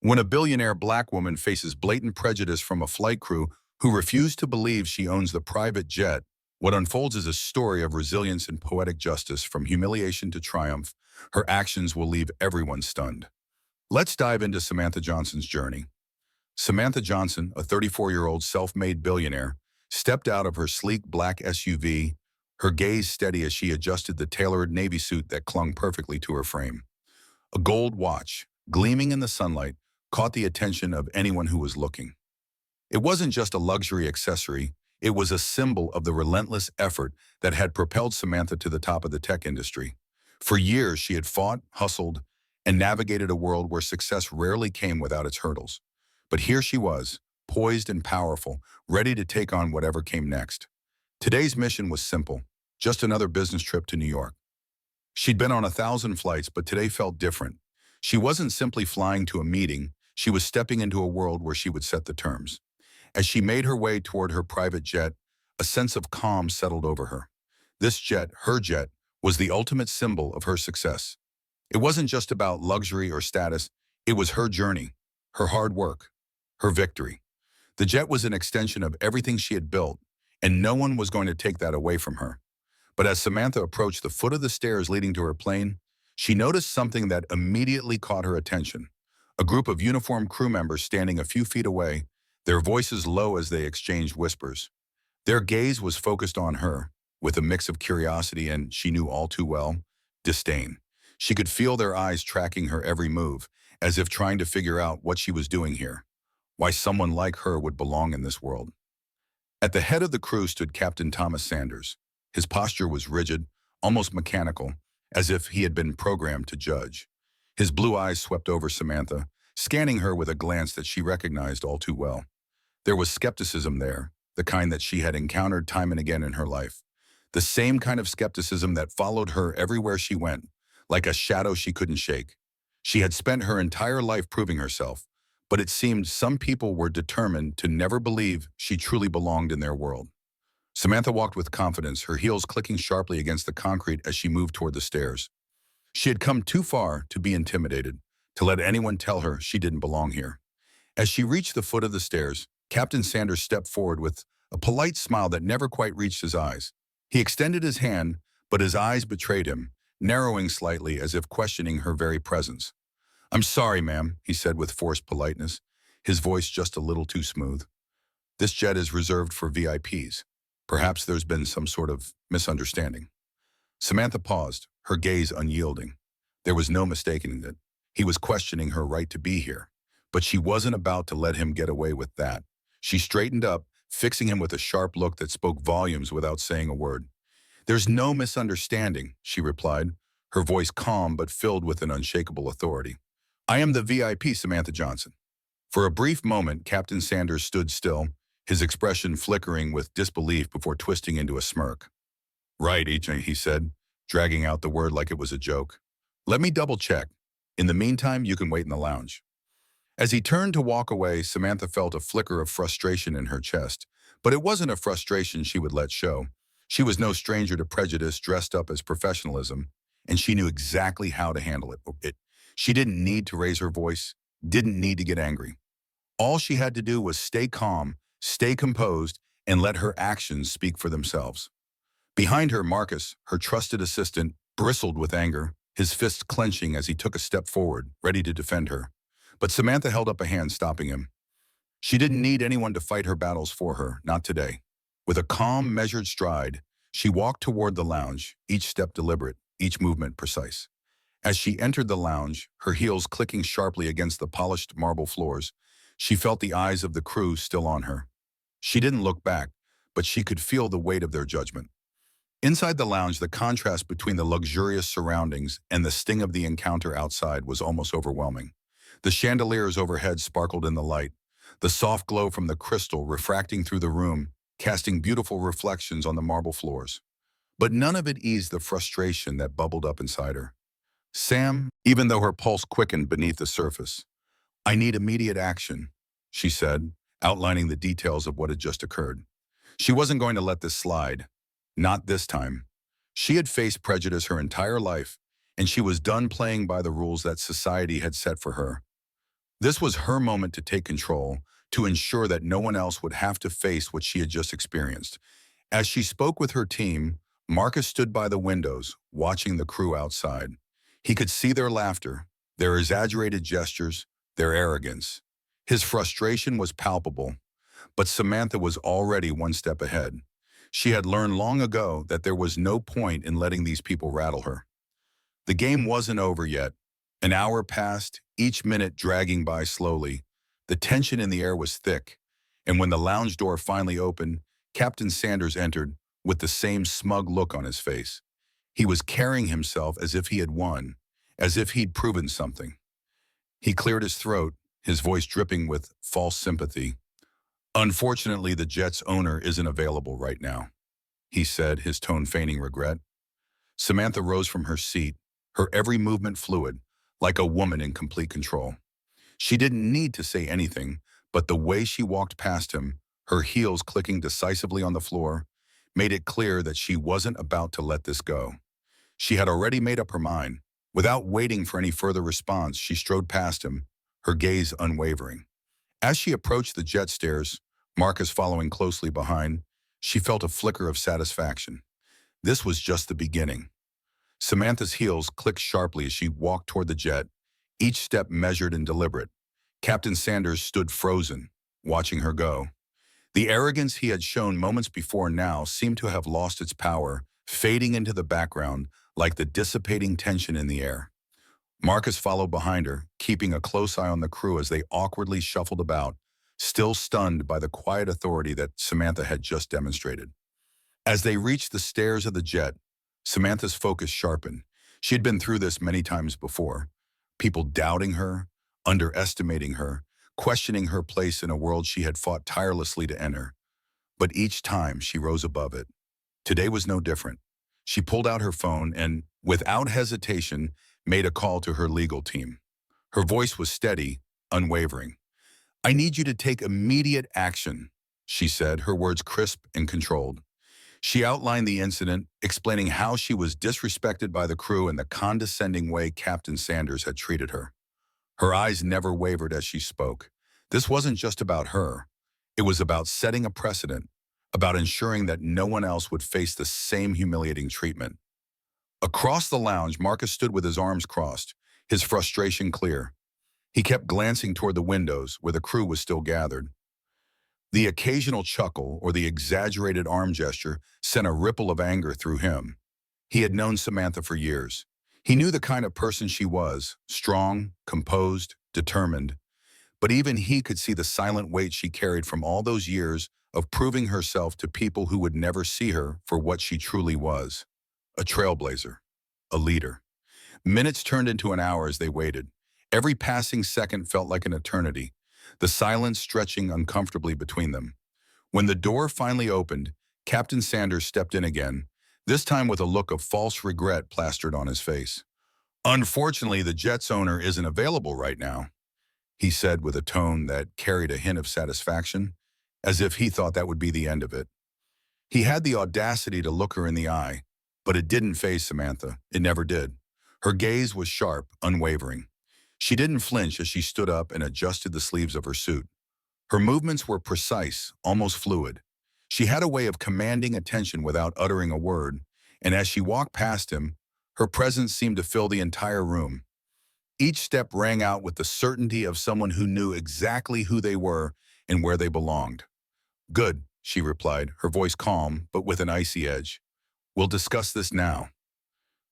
When a billionaire black woman faces blatant prejudice from a flight crew who refuse to believe she owns the private jet, what unfolds is a story of resilience and poetic justice. From humiliation to triumph, her actions will leave everyone stunned. Let's dive into Samantha Johnson's journey. Samantha Johnson, a 34-year-old self-made billionaire, stepped out of her sleek black SUV, her gaze steady as she adjusted the tailored navy suit that clung perfectly to her frame. A gold watch, gleaming in the sunlight, caught the attention of anyone who was looking. It wasn't just a luxury accessory, it was a symbol of the relentless effort that had propelled Samantha to the top of the tech industry. For years, she had fought, hustled, and navigated a world where success rarely came without its hurdles. But here she was, poised and powerful, ready to take on whatever came next. Today's mission was simple, just another business trip to New York. She'd been on 1,000 flights, but today felt different. She wasn't simply flying to a meeting, she was stepping into a world where she would set the terms. As she made her way toward her private jet, a sense of calm settled over her. This jet, her jet, was the ultimate symbol of her success. It wasn't just about luxury or status, it was her journey, her hard work, her victory. The jet was an extension of everything she had built, and no one was going to take that away from her. But as Samantha approached the foot of the stairs leading to her plane, she noticed something that immediately caught her attention. A group of uniformed crew members standing a few feet away, their voices low as they exchanged whispers. Their gaze was focused on her, with a mix of curiosity and, she knew all too well, disdain. She could feel their eyes tracking her every move, as if trying to figure out what she was doing here, why someone like her would belong in this world. At the head of the crew stood Captain Thomas Sanders. His posture was rigid, almost mechanical, as if he had been programmed to judge. His blue eyes swept over Samantha, scanning her with a glance that she recognized all too well. There was skepticism there, the kind that she had encountered time and again in her life. The same kind of skepticism that followed her everywhere she went, like a shadow she couldn't shake. She had spent her entire life proving herself, but it seemed some people were determined to never believe she truly belonged in their world. Samantha walked with confidence, her heels clicking sharply against the concrete as she moved toward the stairs. She had come too far to be intimidated, to let anyone tell her she didn't belong here. As she reached the foot of the stairs, Captain Sanders stepped forward with a polite smile that never quite reached his eyes. He extended his hand, but his eyes betrayed him, narrowing slightly as if questioning her very presence. "I'm sorry, ma'am," he said with forced politeness, his voice just a little too smooth. "This jet is reserved for VIPs. Perhaps there's been some sort of misunderstanding." Samantha paused, her gaze unyielding. There was no mistaking it. He was questioning her right to be here. But she wasn't about to let him get away with that. She straightened up, fixing him with a sharp look that spoke volumes without saying a word. "There's no misunderstanding," she replied, her voice calm but filled with an unshakable authority. "I am the VIP, Samantha Johnson." For a brief moment, Captain Sanders stood still, his expression flickering with disbelief before twisting into a smirk. "Right, he said, dragging out the word like it was a joke. "Let me double-check. In the meantime, you can wait in the lounge." As he turned to walk away, Samantha felt a flicker of frustration in her chest, but it wasn't a frustration she would let show. She was no stranger to prejudice dressed up as professionalism, and she knew exactly how to handle it. She didn't need to raise her voice, didn't need to get angry. All she had to do was stay calm, stay composed, and let her actions speak for themselves. Behind her, Marcus, her trusted assistant, bristled with anger, his fists clenching as he took a step forward, ready to defend her. But Samantha held up a hand, stopping him. She didn't need anyone to fight her battles for her, not today. With a calm, measured stride, she walked toward the lounge, each step deliberate, each movement precise. As she entered the lounge, her heels clicking sharply against the polished marble floors, she felt the eyes of the crew still on her. She didn't look back, but she could feel the weight of their judgment. Inside the lounge, the contrast between the luxurious surroundings and the sting of the encounter outside was almost overwhelming. The chandeliers overhead sparkled in the light, the soft glow from the crystal refracting through the room, casting beautiful reflections on the marble floors. But none of it eased the frustration that bubbled up inside her. "Sam," even though her pulse quickened beneath the surface. "I need immediate action," she said, outlining the details of what had just occurred. She wasn't going to let this slide. Not this time. She had faced prejudice her entire life, and she was done playing by the rules that society had set for her. This was her moment to take control, to ensure that no one else would have to face what she had just experienced. As she spoke with her team, Marcus stood by the windows, watching the crew outside. He could see their laughter, their exaggerated gestures, their arrogance. His frustration was palpable, but Samantha was already one step ahead. She had learned long ago that there was no point in letting these people rattle her. The game wasn't over yet. An hour passed, each minute dragging by slowly. The tension in the air was thick, and when the lounge door finally opened, Captain Sanders entered with the same smug look on his face. He was carrying himself as if he had won, as if he'd proven something. He cleared his throat, his voice dripping with false sympathy. "Unfortunately, the jet's owner isn't available right now," he said, his tone feigning regret. Samantha rose from her seat, her every movement fluid, like a woman in complete control. She didn't need to say anything, but the way she walked past him, her heels clicking decisively on the floor, made it clear that she wasn't about to let this go. She had already made up her mind. Without waiting for any further response, she strode past him, her gaze unwavering. As she approached the jet stairs, Marcus following closely behind, she felt a flicker of satisfaction. This was just the beginning. Samantha's heels clicked sharply as she walked toward the jet, each step measured and deliberate. Captain Sanders stood frozen, watching her go. The arrogance he had shown moments before now seemed to have lost its power, fading into the background like the dissipating tension in the air. Marcus followed behind her, keeping a close eye on the crew as they awkwardly shuffled about, still stunned by the quiet authority that Samantha had just demonstrated. As they reached the stairs of the jet, Samantha's focus sharpened. She had been through this many times before. People doubting her, underestimating her, questioning her place in a world she had fought tirelessly to enter. But each time she rose above it. Today was no different. She pulled out her phone and, without hesitation, made a call to her legal team. Her voice was steady, unwavering. "I need you to take immediate action," she said, her words crisp and controlled. She outlined the incident, explaining how she was disrespected by the crew and the condescending way Captain Sanders had treated her. Her eyes never wavered as she spoke. This wasn't just about her. It was about setting a precedent, about ensuring that no one else would face the same humiliating treatment. Across the lounge, Marcus stood with his arms crossed, his frustration clear. He kept glancing toward the windows where the crew was still gathered. The occasional chuckle or the exaggerated arm gesture sent a ripple of anger through him. He had known Samantha for years. He knew the kind of person she was, strong, composed, determined. But even he could see the silent weight she carried from all those years of proving herself to people who would never see her for what she truly was. A trailblazer, a leader. Minutes turned into an hour as they waited. Every passing second felt like an eternity, the silence stretching uncomfortably between them. When the door finally opened, Captain Sanders stepped in again, this time with a look of false regret plastered on his face. "Unfortunately, the jet's owner isn't available right now," he said with a tone that carried a hint of satisfaction, as if he thought that would be the end of it. He had the audacity to look her in the eye, but it didn't faze Samantha. It never did. Her gaze was sharp, unwavering. She didn't flinch as she stood up and adjusted the sleeves of her suit. Her movements were precise, almost fluid. She had a way of commanding attention without uttering a word, and as she walked past him, her presence seemed to fill the entire room. Each step rang out with the certainty of someone who knew exactly who they were and where they belonged. "Good," she replied, her voice calm but with an icy edge. "We'll discuss this now."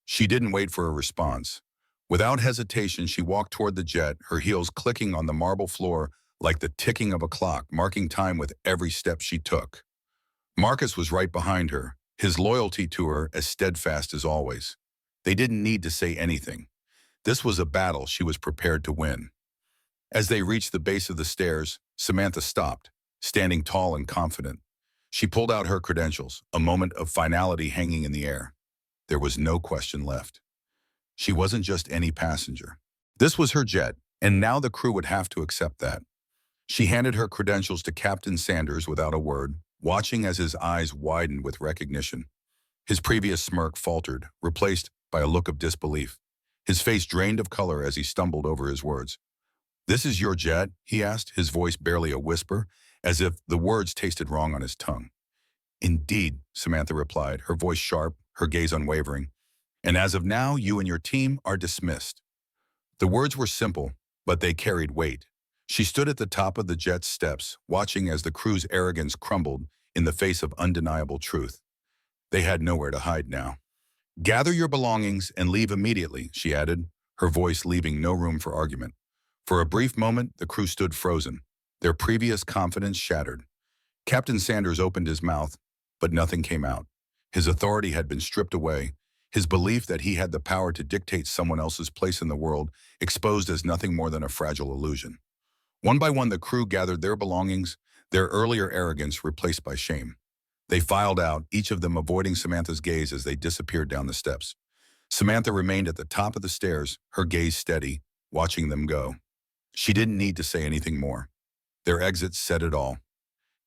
She didn't wait for a response. Without hesitation, she walked toward the jet, her heels clicking on the marble floor like the ticking of a clock, marking time with every step she took. Marcus was right behind her, his loyalty to her as steadfast as always. They didn't need to say anything. This was a battle she was prepared to win. As they reached the base of the stairs, Samantha stopped, standing tall and confident. She pulled out her credentials, a moment of finality hanging in the air. There was no question left. She wasn't just any passenger. This was her jet, and now the crew would have to accept that. She handed her credentials to Captain Sanders without a word, watching as his eyes widened with recognition. His previous smirk faltered, replaced by a look of disbelief. His face drained of color as he stumbled over his words. "This is your jet?" he asked, his voice barely a whisper, as if the words tasted wrong on his tongue. "Indeed," Samantha replied, her voice sharp, her gaze unwavering. "And as of now, you and your team are dismissed." The words were simple, but they carried weight. She stood at the top of the jet's steps, watching as the crew's arrogance crumbled in the face of undeniable truth. They had nowhere to hide now. "Gather your belongings and leave immediately," she added, her voice leaving no room for argument. For a brief moment, the crew stood frozen, their previous confidence shattered. Captain Sanders opened his mouth, but nothing came out. His authority had been stripped away, his belief that he had the power to dictate someone else's place in the world exposed as nothing more than a fragile illusion. One by one, the crew gathered their belongings, their earlier arrogance replaced by shame. They filed out, each of them avoiding Samantha's gaze as they disappeared down the steps. Samantha remained at the top of the stairs, her gaze steady, watching them go. She didn't need to say anything more. Their exit said it all.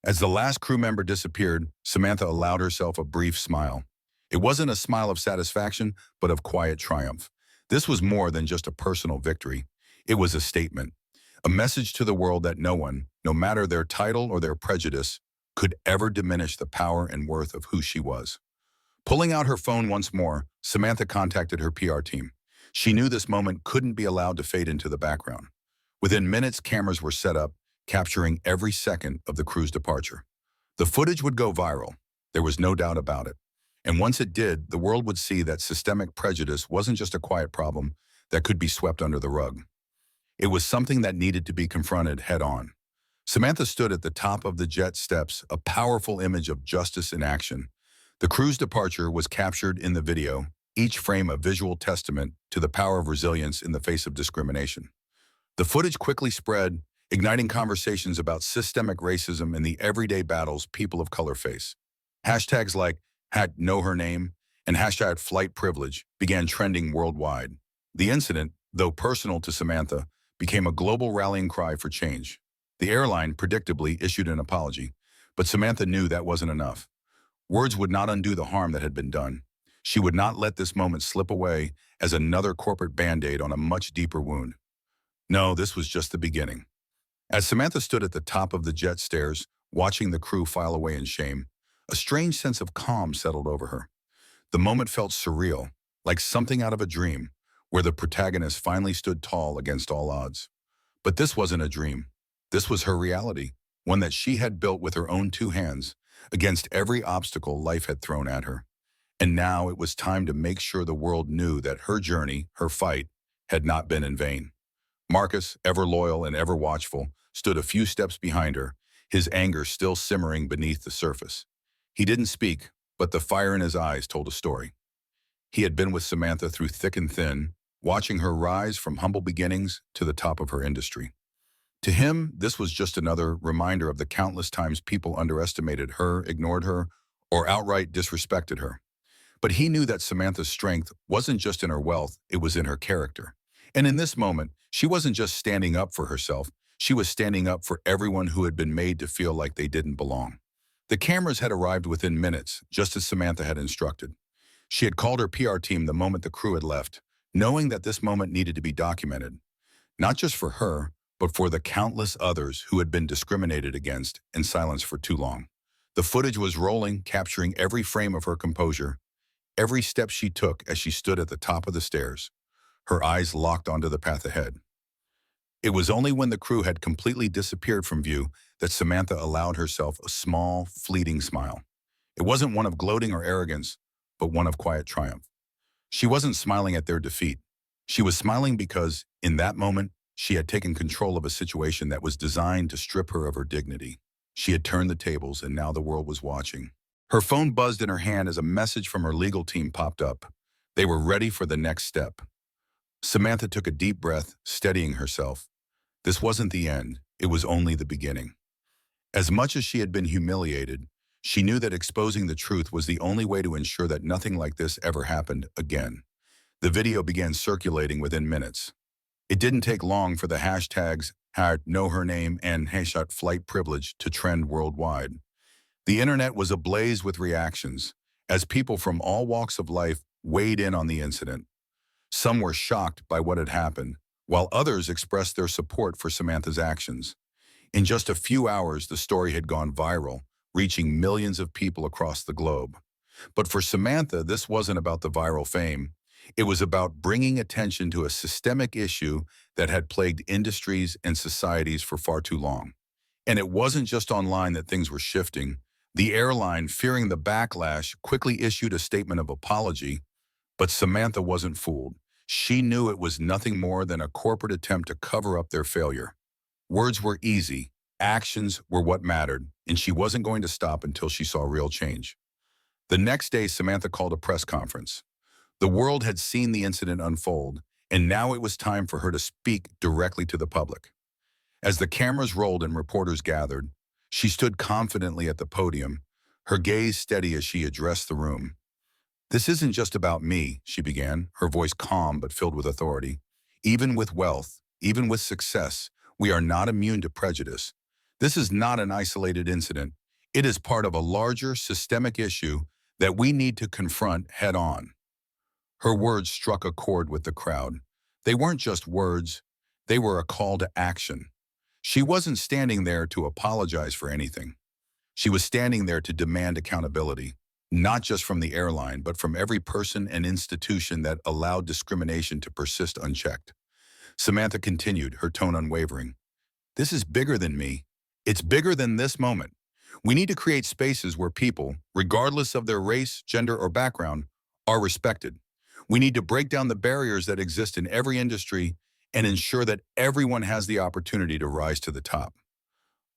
As the last crew member disappeared, Samantha allowed herself a brief smile. It wasn't a smile of satisfaction, but of quiet triumph. This was more than just a personal victory. It was a statement, a message to the world that no one, no matter their title or their prejudice, could ever diminish the power and worth of who she was. Pulling out her phone once more, Samantha contacted her PR team. She knew this moment couldn't be allowed to fade into the background. Within minutes, cameras were set up, capturing every second of the crew's departure. The footage would go viral. There was no doubt about it. And once it did, the world would see that systemic prejudice wasn't just a quiet problem that could be swept under the rug. It was something that needed to be confronted head-on. Samantha stood at the top of the jet steps, a powerful image of justice in action. The crew's departure was captured in the video, each frame a visual testament to the power of resilience in the face of discrimination. The footage quickly spread, igniting conversations about systemic racism and the everyday battles people of color face. Hashtags like #KnowHerName and #FlightPrivilege began trending worldwide. The incident, though personal to Samantha, became a global rallying cry for change. The airline predictably issued an apology, but Samantha knew that wasn't enough. Words would not undo the harm that had been done. She would not let this moment slip away as another corporate band-aid on a much deeper wound. No, this was just the beginning. As Samantha stood at the top of the jet stairs, watching the crew file away in shame, a strange sense of calm settled over her. The moment felt surreal, like something out of a dream, where the protagonist finally stood tall against all odds. But this wasn't a dream. This was her reality, one that she had built with her own two hands, against every obstacle life had thrown at her. And now it was time to make sure the world knew that her journey, her fight, had not been in vain. Marcus, ever loyal and ever watchful, stood a few steps behind her, his anger still simmering beneath the surface. He didn't speak, but the fire in his eyes told a story. He had been with Samantha through thick and thin, watching her rise from humble beginnings to the top of her industry. To him, this was just another reminder of the countless times people underestimated her, ignored her, or outright disrespected her. But he knew that Samantha's strength wasn't just in her wealth, it was in her character. And in this moment, she wasn't just standing up for herself, she was standing up for everyone who had been made to feel like they didn't belong. The cameras had arrived within minutes, just as Samantha had instructed. She had called her PR team the moment the crew had left, knowing that this moment needed to be documented, not just for her, but for the countless others who had been discriminated against and silenced for too long. The footage was rolling, capturing every frame of her composure, every step she took as she stood at the top of the stairs, her eyes locked onto the path ahead. It was only when the crew had completely disappeared from view that Samantha allowed herself a small, fleeting smile. It wasn't one of gloating or arrogance, but one of quiet triumph. She wasn't smiling at their defeat. She was smiling because, in that moment, she had taken control of a situation that was designed to strip her of her dignity. She had turned the tables, and now the world was watching. Her phone buzzed in her hand as a message from her legal team popped up. They were ready for the next step. Samantha took a deep breath, steadying herself. This wasn't the end, it was only the beginning. As much as she had been humiliated, she knew that exposing the truth was the only way to ensure that nothing like this ever happened again. The video began circulating within minutes. It didn't take long for the hashtags #KnowHerName and #FlightPrivilege to trend worldwide. The internet was ablaze with reactions, as people from all walks of life weighed in on the incident. Some were shocked by what had happened, while others expressed their support for Samantha's actions. In just a few hours, the story had gone viral, reaching millions of people across the globe. But for Samantha, this wasn't about the viral fame. It was about bringing attention to a systemic issue that had plagued industries and societies for far too long. And it wasn't just online that things were shifting. The airline, fearing the backlash, quickly issued a statement of apology, but Samantha wasn't fooled. She knew it was nothing more than a corporate attempt to cover up their failure. Words were easy, actions were what mattered, and she wasn't going to stop until she saw real change. The next day, Samantha called a press conference. The world had seen the incident unfold, and now it was time for her to speak directly to the public. As the cameras rolled and reporters gathered, she stood confidently at the podium, her gaze steady as she addressed the room. "This isn't just about me," she began, her voice calm but filled with authority. "Even with wealth, even with success, we are not immune to prejudice. This is not an isolated incident. It is part of a larger systemic issue that we need to confront head-on." Her words struck a chord with the crowd. They weren't just words, they were a call to action. She wasn't standing there to apologize for anything. She was standing there to demand accountability, not just from the airline, but from every person and institution that allowed discrimination to persist unchecked. Samantha continued, her tone unwavering. "This is bigger than me. It's bigger than this moment. We need to create spaces where people, regardless of their race, gender, or background, are respected. We need to break down the barriers that exist in every industry and ensure that everyone has the opportunity to rise to the top."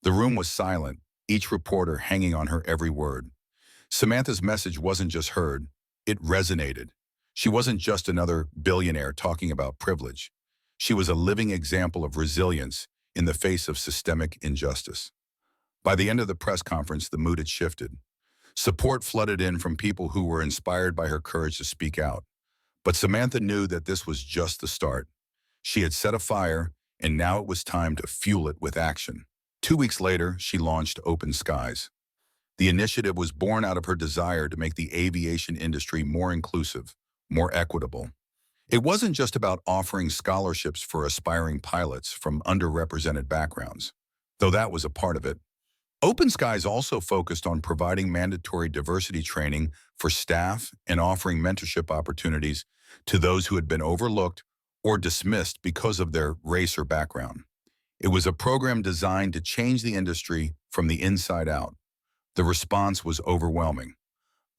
The room was silent, each reporter hanging on her every word. Samantha's message wasn't just heard, it resonated. She wasn't just another billionaire talking about privilege. She was a living example of resilience in the face of systemic injustice. By the end of the press conference, the mood had shifted. Support flooded in from people who were inspired by her courage to speak out. But Samantha knew that this was just the start. She had set a fire, and now it was time to fuel it with action. 2 weeks later, she launched Open Skies. The initiative was born out of her desire to make the aviation industry more inclusive, more equitable. It wasn't just about offering scholarships for aspiring pilots from underrepresented backgrounds, though that was a part of it. Open Skies also focused on providing mandatory diversity training for staff and offering mentorship opportunities to those who had been overlooked or dismissed because of their race or background. It was a program designed to change the industry from the inside out. The response was overwhelming.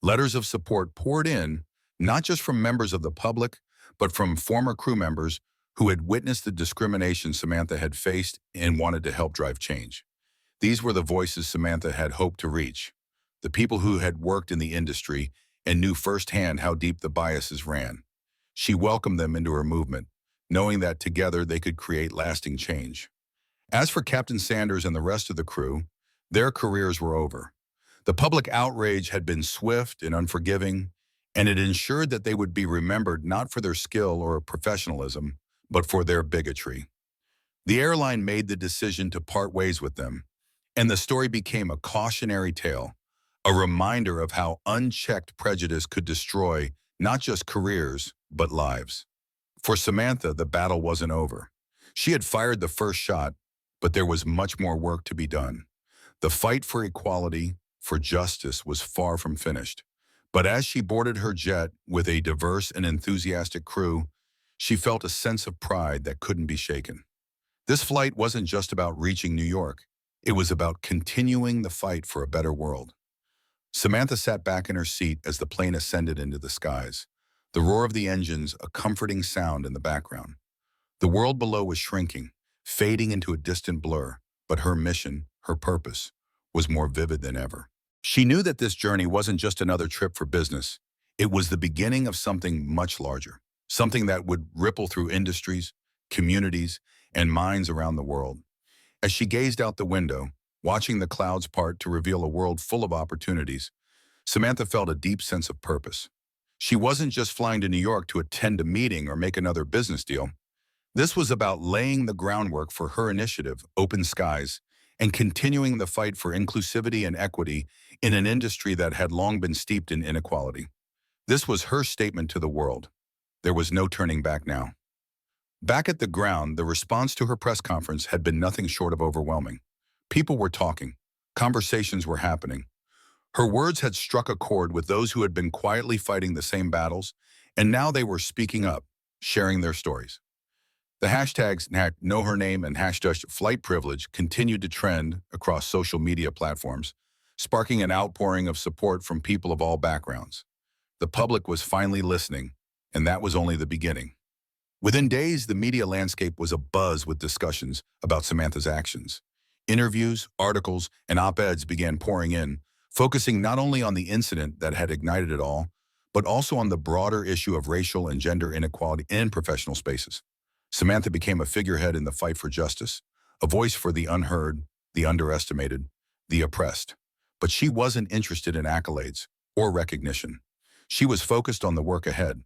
Letters of support poured in, not just from members of the public, but from former crew members who had witnessed the discrimination Samantha had faced and wanted to help drive change. These were the voices Samantha had hoped to reach, the people who had worked in the industry and knew firsthand how deep the biases ran. She welcomed them into her movement, knowing that together they could create lasting change. As for Captain Sanders and the rest of the crew, their careers were over. The public outrage had been swift and unforgiving, and it ensured that they would be remembered not for their skill or professionalism, but for their bigotry. The airline made the decision to part ways with them, and the story became a cautionary tale, a reminder of how unchecked prejudice could destroy not just careers, but lives. For Samantha, the battle wasn't over. She had fired the first shot, but there was much more work to be done. The fight for equality, for justice, was far from finished. But as she boarded her jet with a diverse and enthusiastic crew, she felt a sense of pride that couldn't be shaken. This flight wasn't just about reaching New York. It was about continuing the fight for a better world. Samantha sat back in her seat as the plane ascended into the skies, the roar of the engines a comforting sound in the background. The world below was shrinking, fading into a distant blur, but her mission, her purpose, was more vivid than ever. She knew that this journey wasn't just another trip for business. It was the beginning of something much larger, something that would ripple through industries, communities, and minds around the world. As she gazed out the window, watching the clouds part to reveal a world full of opportunities, Samantha felt a deep sense of purpose. She wasn't just flying to New York to attend a meeting or make another business deal. This was about laying the groundwork for her initiative, Open Skies, and continuing the fight for inclusivity and equity in an industry that had long been steeped in inequality. This was her statement to the world. There was no turning back now. Back at the ground, the response to her press conference had been nothing short of overwhelming. People were talking. Conversations were happening. Her words had struck a chord with those who had been quietly fighting the same battles, and now they were speaking up, sharing their stories. The hashtags Know Her Name and hashtag Flight Privilege continued to trend across social media platforms, sparking an outpouring of support from people of all backgrounds. The public was finally listening, and that was only the beginning. Within days, the media landscape was abuzz with discussions about Samantha's actions. Interviews, articles, and op-eds began pouring in, focusing not only on the incident that had ignited it all, but also on the broader issue of racial and gender inequality in professional spaces. Samantha became a figurehead in the fight for justice, a voice for the unheard, the underestimated, the oppressed. But she wasn't interested in accolades or recognition. She was focused on the work ahead.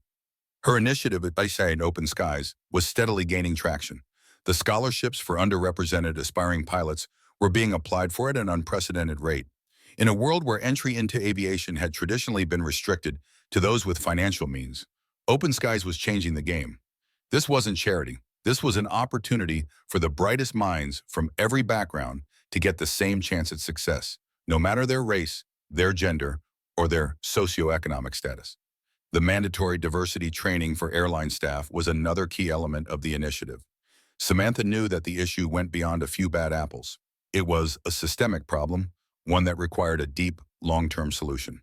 Her initiative at in Open Skies was steadily gaining traction. The scholarships for underrepresented aspiring pilots were being applied for at an unprecedented rate. In a world where entry into aviation had traditionally been restricted to those with financial means, Open Skies was changing the game. This wasn't charity. This was an opportunity for the brightest minds from every background to get the same chance at success, no matter their race, their gender, or their socioeconomic status. The mandatory diversity training for airline staff was another key element of the initiative. Samantha knew that the issue went beyond a few bad apples. It was a systemic problem, one that required a deep, long-term solution.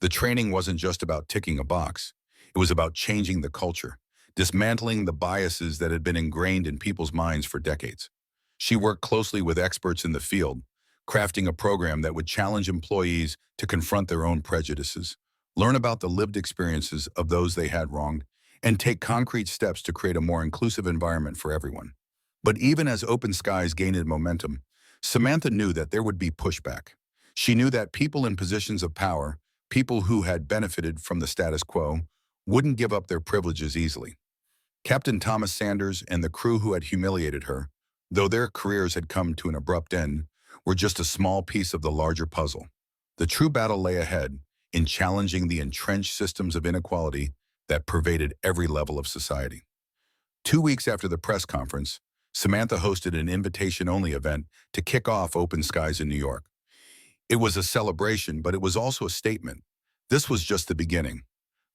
The training wasn't just about ticking a box. It was about changing the culture, dismantling the biases that had been ingrained in people's minds for decades. She worked closely with experts in the field, crafting a program that would challenge employees to confront their own prejudices, learn about the lived experiences of those they had wronged, and take concrete steps to create a more inclusive environment for everyone. But even as Open Skies gained momentum, Samantha knew that there would be pushback. She knew that people in positions of power, people who had benefited from the status quo, wouldn't give up their privileges easily. Captain Thomas Sanders and the crew who had humiliated her, though their careers had come to an abrupt end, were just a small piece of the larger puzzle. The true battle lay ahead in challenging the entrenched systems of inequality that pervaded every level of society. 2 weeks after the press conference, Samantha hosted an invitation-only event to kick off Open Skies in New York. It was a celebration, but it was also a statement. This was just the beginning.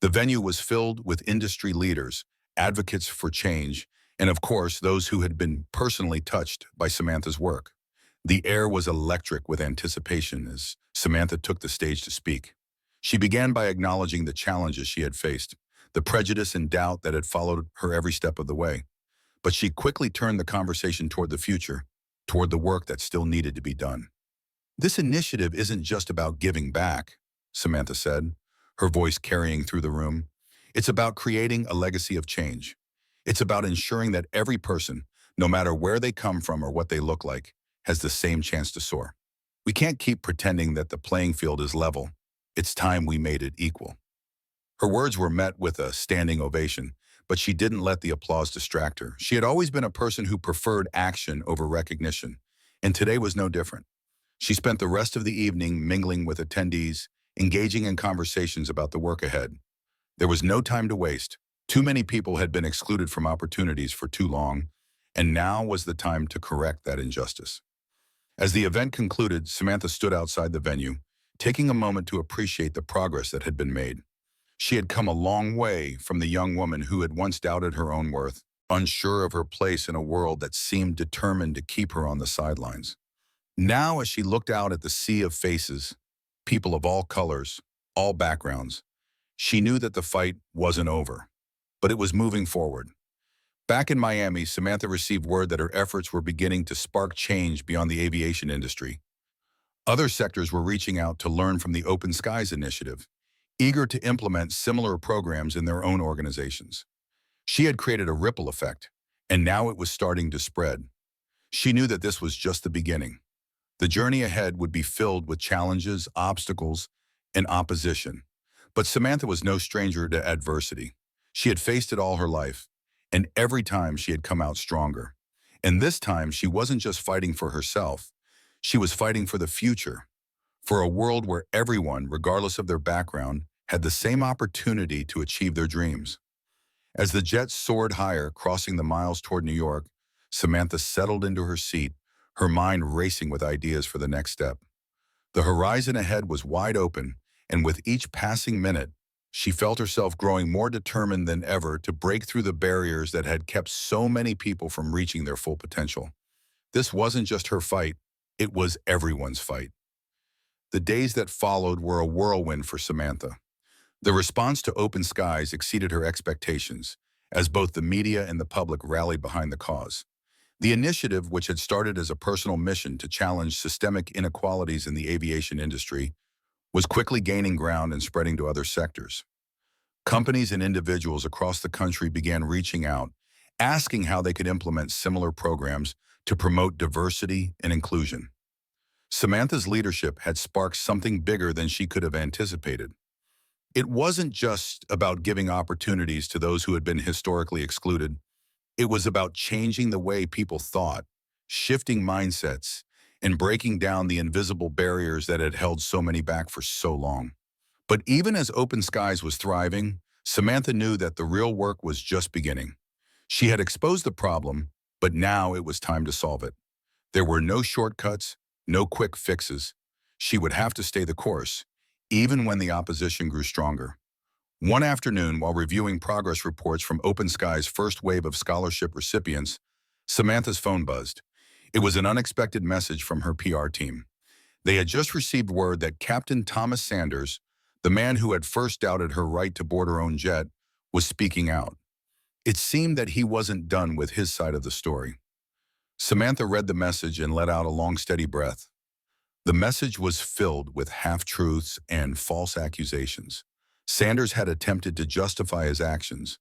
The venue was filled with industry leaders, advocates for change, and of course, those who had been personally touched by Samantha's work. The air was electric with anticipation as Samantha took the stage to speak. She began by acknowledging the challenges she had faced, the prejudice and doubt that had followed her every step of the way. But she quickly turned the conversation toward the future, toward the work that still needed to be done. This initiative isn't just about giving back, Samantha said, her voice carrying through the room. It's about creating a legacy of change. It's about ensuring that every person, no matter where they come from or what they look like, has the same chance to soar. We can't keep pretending that the playing field is level. It's time we made it equal. Her words were met with a standing ovation, but she didn't let the applause distract her. She had always been a person who preferred action over recognition, and today was no different. She spent the rest of the evening mingling with attendees, engaging in conversations about the work ahead. There was no time to waste. Too many people had been excluded from opportunities for too long, and now was the time to correct that injustice. As the event concluded, Samantha stood outside the venue, taking a moment to appreciate the progress that had been made. She had come a long way from the young woman who had once doubted her own worth, unsure of her place in a world that seemed determined to keep her on the sidelines. Now, as she looked out at the sea of faces, people of all colors, all backgrounds, she knew that the fight wasn't over, but it was moving forward. Back in Miami, Samantha received word that her efforts were beginning to spark change beyond the aviation industry. Other sectors were reaching out to learn from the Open Skies initiative, eager to implement similar programs in their own organizations. She had created a ripple effect, and now it was starting to spread. She knew that this was just the beginning. The journey ahead would be filled with challenges, obstacles, and opposition. But Samantha was no stranger to adversity. She had faced it all her life, and every time she had come out stronger. And this time, she wasn't just fighting for herself. She was fighting for the future, for a world where everyone, regardless of their background, had the same opportunity to achieve their dreams. As the jet soared higher, crossing the miles toward New York, Samantha settled into her seat, her mind racing with ideas for the next step. The horizon ahead was wide open, and with each passing minute, she felt herself growing more determined than ever to break through the barriers that had kept so many people from reaching their full potential. This wasn't just her fight, it was everyone's fight. The days that followed were a whirlwind for Samantha. The response to Open Skies exceeded her expectations, as both the media and the public rallied behind the cause. The initiative, which had started as a personal mission to challenge systemic inequalities in the aviation industry, was quickly gaining ground and spreading to other sectors. Companies and individuals across the country began reaching out, asking how they could implement similar programs to promote diversity and inclusion. Samantha's leadership had sparked something bigger than she could have anticipated. It wasn't just about giving opportunities to those who had been historically excluded. It was about changing the way people thought, shifting mindsets, and breaking down the invisible barriers that had held so many back for so long. But even as Open Skies was thriving, Samantha knew that the real work was just beginning. She had exposed the problem, but now it was time to solve it. There were no shortcuts, no quick fixes. She would have to stay the course, even when the opposition grew stronger. One afternoon, while reviewing progress reports from Open Sky's first wave of scholarship recipients, Samantha's phone buzzed. It was an unexpected message from her PR team. They had just received word that Captain Thomas Sanders, the man who had first doubted her right to board her own jet, was speaking out. It seemed that he wasn't done with his side of the story. Samantha read the message and let out a long, steady breath. The message was filled with half-truths and false accusations. Sanders had attempted to justify his actions,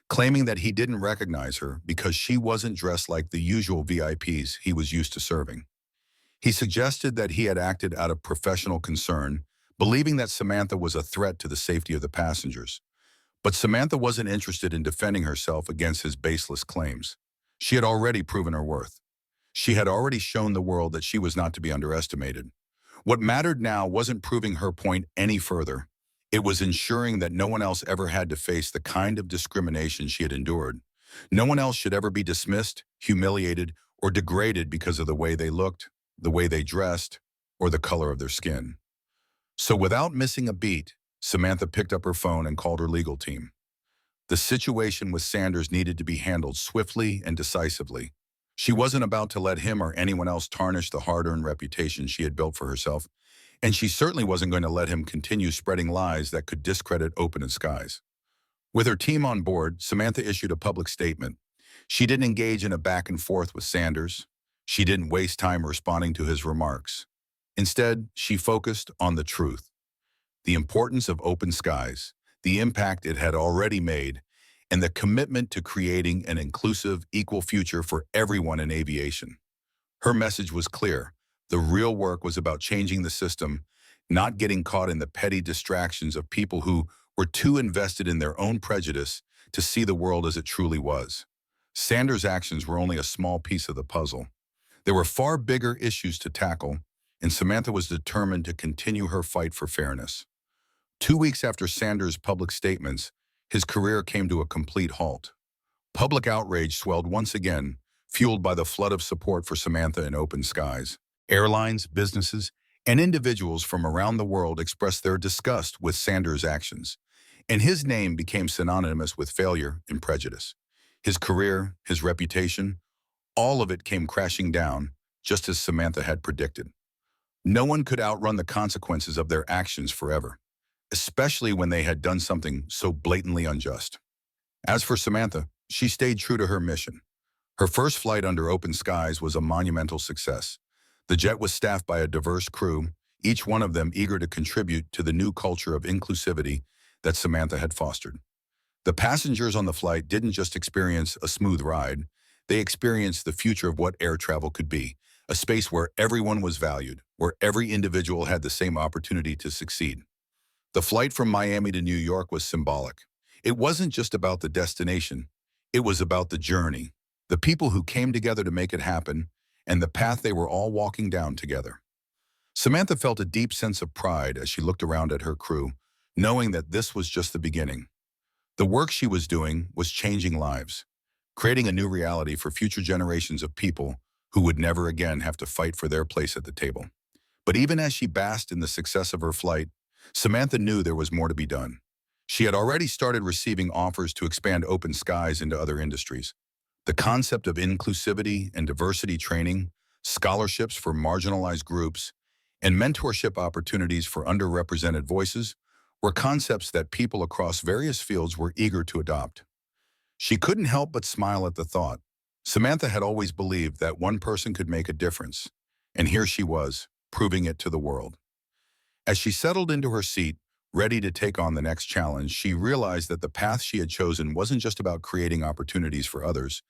claiming that he didn't recognize her because she wasn't dressed like the usual VIPs he was used to serving. He suggested that he had acted out of professional concern, believing that Samantha was a threat to the safety of the passengers. But Samantha wasn't interested in defending herself against his baseless claims. She had already proven her worth. She had already shown the world that she was not to be underestimated. What mattered now wasn't proving her point any further. It was ensuring that no one else ever had to face the kind of discrimination she had endured. No one else should ever be dismissed, humiliated, or degraded because of the way they looked, the way they dressed, or the color of their skin. So without missing a beat, Samantha picked up her phone and called her legal team. The situation with Sanders needed to be handled swiftly and decisively. She wasn't about to let him or anyone else tarnish the hard-earned reputation she had built for herself, and she certainly wasn't going to let him continue spreading lies that could discredit Open Skies. With her team on board, Samantha issued a public statement. She didn't engage in a back and forth with Sanders. She didn't waste time responding to his remarks. Instead, she focused on the truth, the importance of Open Skies, the impact it had already made, and the commitment to creating an inclusive, equal future for everyone in aviation. Her message was clear. The real work was about changing the system, not getting caught in the petty distractions of people who were too invested in their own prejudice to see the world as it truly was. Sanders' actions were only a small piece of the puzzle. There were far bigger issues to tackle, and Samantha was determined to continue her fight for fairness. 2 weeks after Sanders' public statements, his career came to a complete halt. Public outrage swelled once again, fueled by the flood of support for Samantha in Open Skies. Airlines, businesses, and individuals from around the world expressed their disgust with Sanders' actions, and his name became synonymous with failure and prejudice. His career, his reputation, all of it came crashing down, just as Samantha had predicted. No one could outrun the consequences of their actions forever, especially when they had done something so blatantly unjust. As for Samantha, she stayed true to her mission. Her first flight under Open Skies was a monumental success. The jet was staffed by a diverse crew, each one of them eager to contribute to the new culture of inclusivity that Samantha had fostered. The passengers on the flight didn't just experience a smooth ride, they experienced the future of what air travel could be, a space where everyone was valued, where every individual had the same opportunity to succeed. The flight from Miami to New York was symbolic. It wasn't just about the destination, it was about the journey, the people who came together to make it happen, and the path they were all walking down together. Samantha felt a deep sense of pride as she looked around at her crew, knowing that this was just the beginning. The work she was doing was changing lives, creating a new reality for future generations of people who would never again have to fight for their place at the table. But even as she basked in the success of her flight, Samantha knew there was more to be done. She had already started receiving offers to expand Open Skies into other industries. The concept of inclusivity and diversity training, scholarships for marginalized groups, and mentorship opportunities for underrepresented voices were concepts that people across various fields were eager to adopt. She couldn't help but smile at the thought. Samantha had always believed that one person could make a difference, and here she was, proving it to the world. As she settled into her seat, ready to take on the next challenge, she realized that the path she had chosen wasn't just about creating opportunities for others.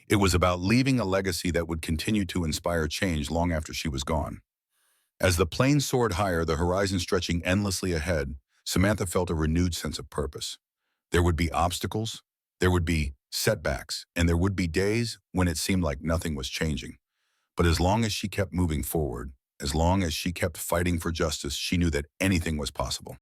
It was about leaving a legacy that would continue to inspire change long after she was gone. As the plane soared higher, the horizon stretching endlessly ahead, Samantha felt a renewed sense of purpose. There would be obstacles, there would be setbacks, and there would be days when it seemed like nothing was changing. But as long as she kept moving forward, as long as she kept fighting for justice, she knew that anything was possible.